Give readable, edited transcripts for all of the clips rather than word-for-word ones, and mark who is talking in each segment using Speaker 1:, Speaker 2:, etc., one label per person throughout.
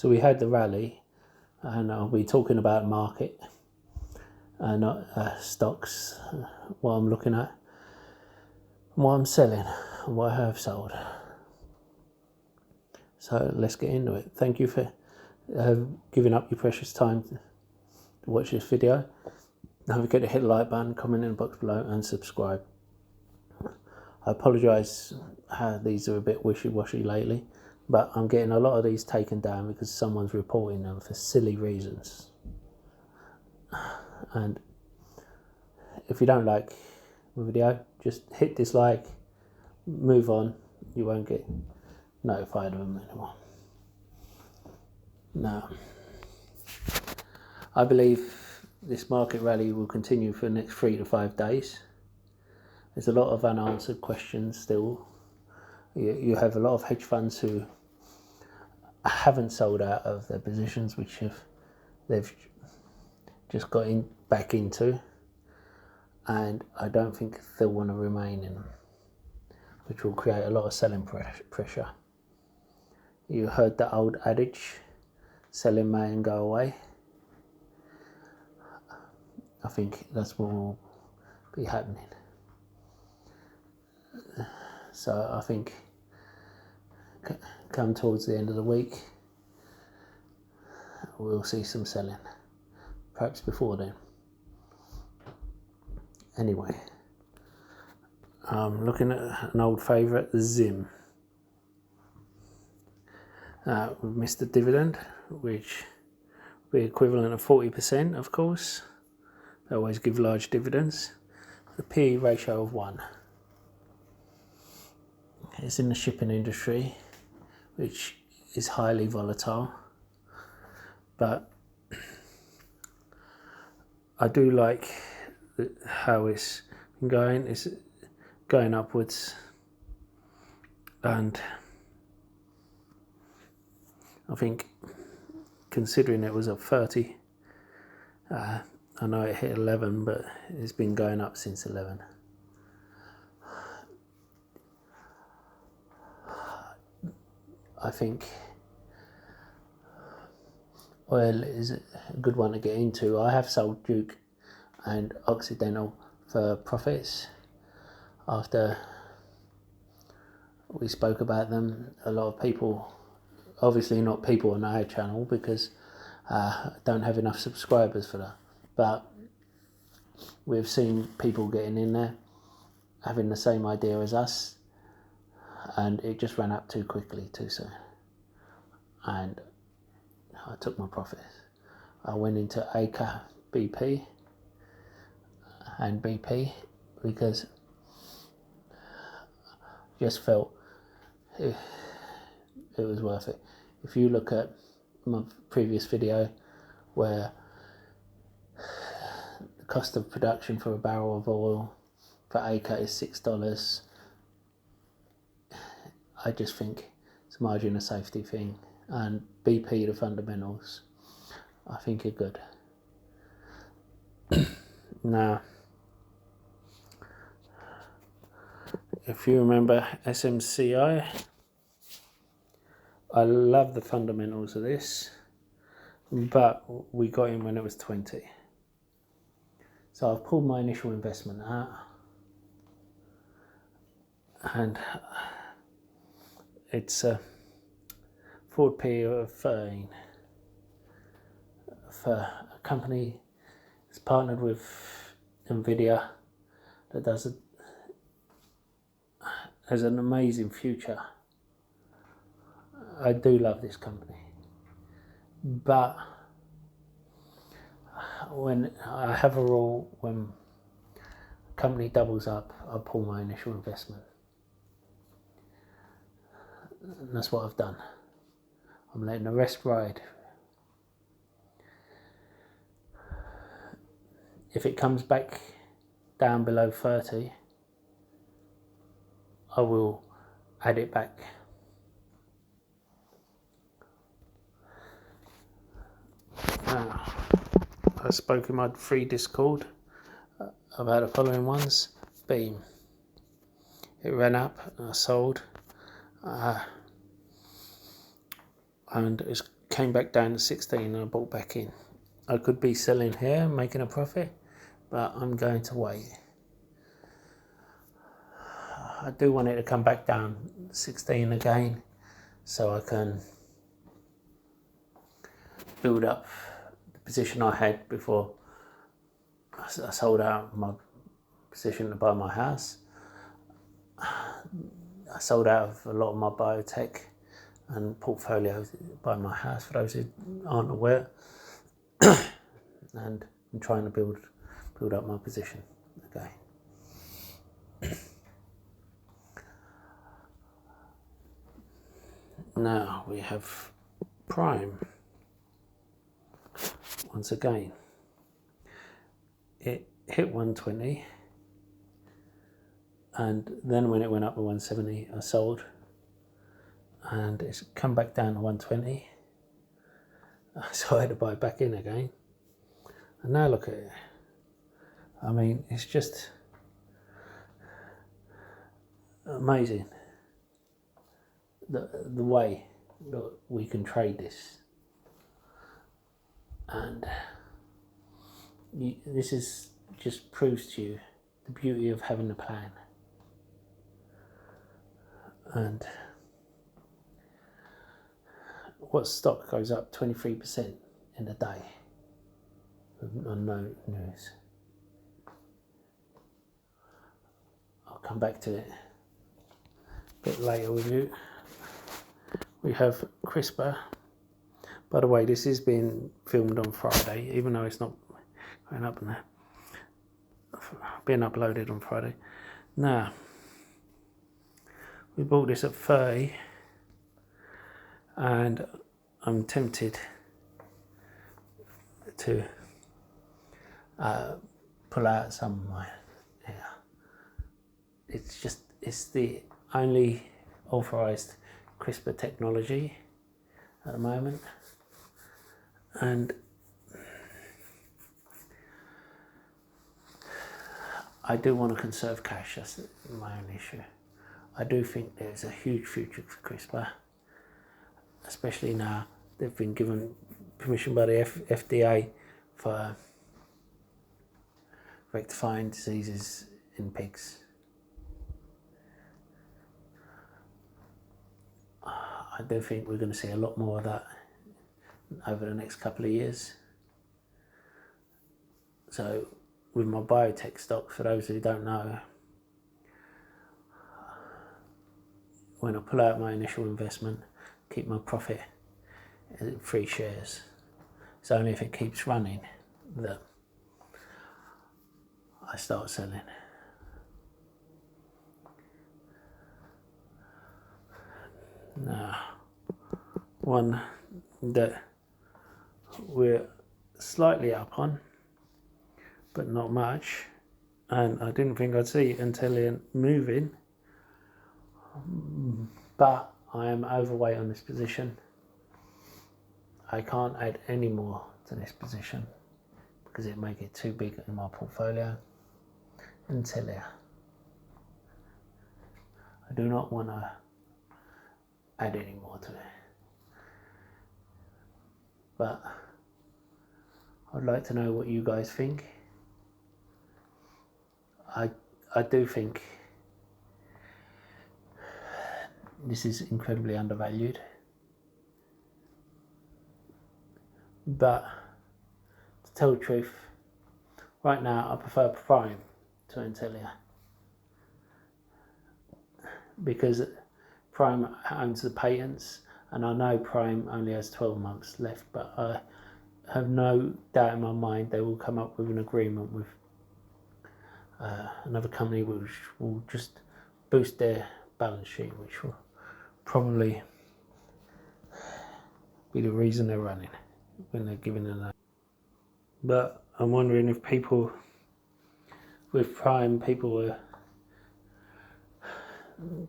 Speaker 1: So we had the rally, and I'll be talking about market and stocks, what I'm looking at, what I'm selling, and what I have sold. So let's get into it. Thank you for giving up your precious time to watch this video. Don't forget to hit the like button, comment in the box below, and subscribe. I apologise how these are a bit wishy-washy lately, but I'm getting a lot of these taken down because someone's reporting them for silly reasons. And if you don't like the video, just hit dislike, move on. You won't get notified of them anymore. Now, I believe this market rally will continue for the next 3 to 5 days. There's a lot of unanswered questions still. You have a lot of hedge funds who haven't sold out of their positions, which they've just got back into, and I don't think they'll want to remain in them, which will create a lot of selling pressure. You heard the old adage, selling may and go away. I think that's what will be happening. So I think come towards the end of the week, we'll see some selling, perhaps before then. Anyway, I'm looking at an old favourite, the Zim. We've missed the dividend, which will be equivalent of 40%, of course. They always give large dividends. The PE ratio of 1. It's in the shipping industry, which is highly volatile, but I do like how it's been going. It's going upwards, and I think considering it was at 30, I know it hit 11, but it's been going up since 11. I think oil is a good one to get into. I have sold Duke and Occidental for profits after we spoke about them. A lot of people, obviously not people on our channel, because I don't have enough subscribers for that, but we've seen people getting in there having the same idea as us, and it just ran up too quickly, too soon, and I took my profits. I went into ACA, BP and BP because I just felt it was worth it. If you look at my previous video where the cost of production for a barrel of oil for ACA is $6, I just think it's a margin of safety thing, and BP, the fundamentals, I think are good. Now, if you remember SMCI, I love the fundamentals of this, but we got in when it was 20. So I've pulled my initial investment out, and it's a forward PE of 13 for a company that's partnered with Nvidia that has an amazing future. I do love this company, but when I have a rule, when a company doubles up, I pull my initial investment. And that's what I've done. I'm letting the rest ride. If it comes back down below 30, I will add it back. Now, I spoke in my free Discord about the following ones. Beam. It ran up and I sold. I and it came back down to 16 and I bought back in. I could be selling here, making a profit, but I'm going to wait. I do want it to come back down 16 again, so I can build up the position I had before I sold out my position to buy my house. I sold out of a lot of my biotech and portfolio to buy my house, for those who aren't aware. And I'm trying to build up my position again. Now we have Prime. Once again, it hit 120, and then when it went up to 170, I sold, and it's come back down to 120, so I had to buy back in again. And now look at it. I mean, it's just amazing the way that we can trade this. And this is just proves to you the beauty of having a plan. And what stock goes up 23% in a day on no news? I'll come back to it a bit later with you. We have CRISPR. By the way, this is being filmed on Friday, even though it's not going up there. Being uploaded on Friday. Now, we bought this at 30, and I'm tempted to pull out some of my hair. It's the only authorized CRISPR technology at the moment. And I do want to conserve cash. That's my own issue. I do think there's a huge future for CRISPR, especially now they've been given permission by the FDA for rectifying diseases in pigs. I do think we're going to see a lot more of that over the next couple of years. So with my biotech stock, for those who don't know, when I pull out my initial investment, keep my profit in free shares. It's only if it keeps running that I start selling. Now, one that we're slightly up on, but not much, and I didn't think I'd see it until it's moving, but I am overweight on this position. I can't add any more to this position because it make it too big in my portfolio. Until here, I do not want to add any more to it, but I'd like to know what you guys think. I do think this is incredibly undervalued, but to tell the truth, right now I prefer Prime to Intelia, because Prime owns the patents, and I know Prime only has 12 months left, but I have no doubt in my mind they will come up with an agreement with another company which will just boost their balance sheet, which will probably be the reason they're running when they're giving a name. But I'm wondering if people with Prime, people were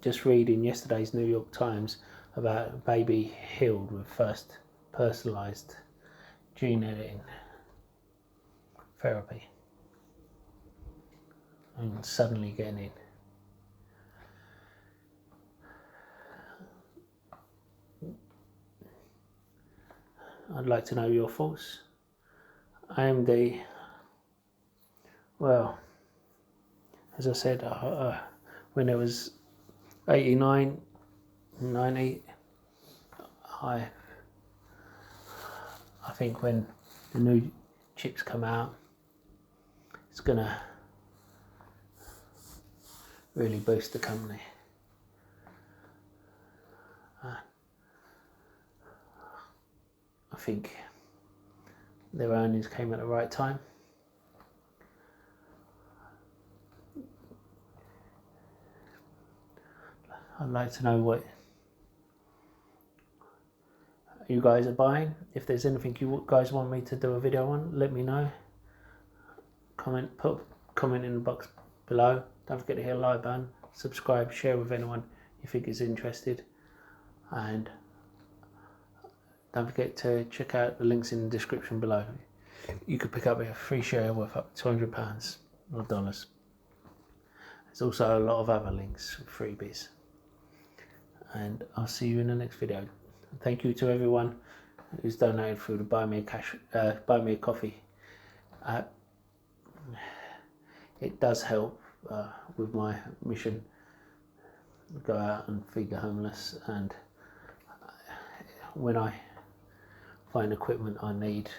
Speaker 1: just reading yesterday's New York Times about a baby healed with first personalised gene editing therapy and suddenly getting in. I'd like to know your thoughts. AMD, well, as I said, when it was 89, 90, I think when the new chips come out, it's gonna really boost the company. I think their earnings came at the right time. I'd like to know what you guys are buying. If there's anything you guys want me to do a video on, let me know. Put a comment in the box below. Don't forget to hit the like button, subscribe, share with anyone you think is interested, and don't forget to check out the links in the description below. You could pick up a free share worth up to £200 or dollars. There's also a lot of other links, freebies. And I'll see you in the next video. Thank you to everyone who's donated through the Buy Me a Coffee app. It does help with my mission to go out and feed the homeless, and when I find equipment I need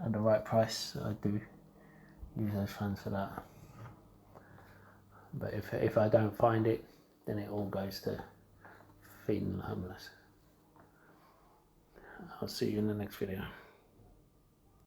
Speaker 1: at the right price, I do use those funds for that. But if I don't find it, then it all goes to feeding the homeless. I'll see you in the next video.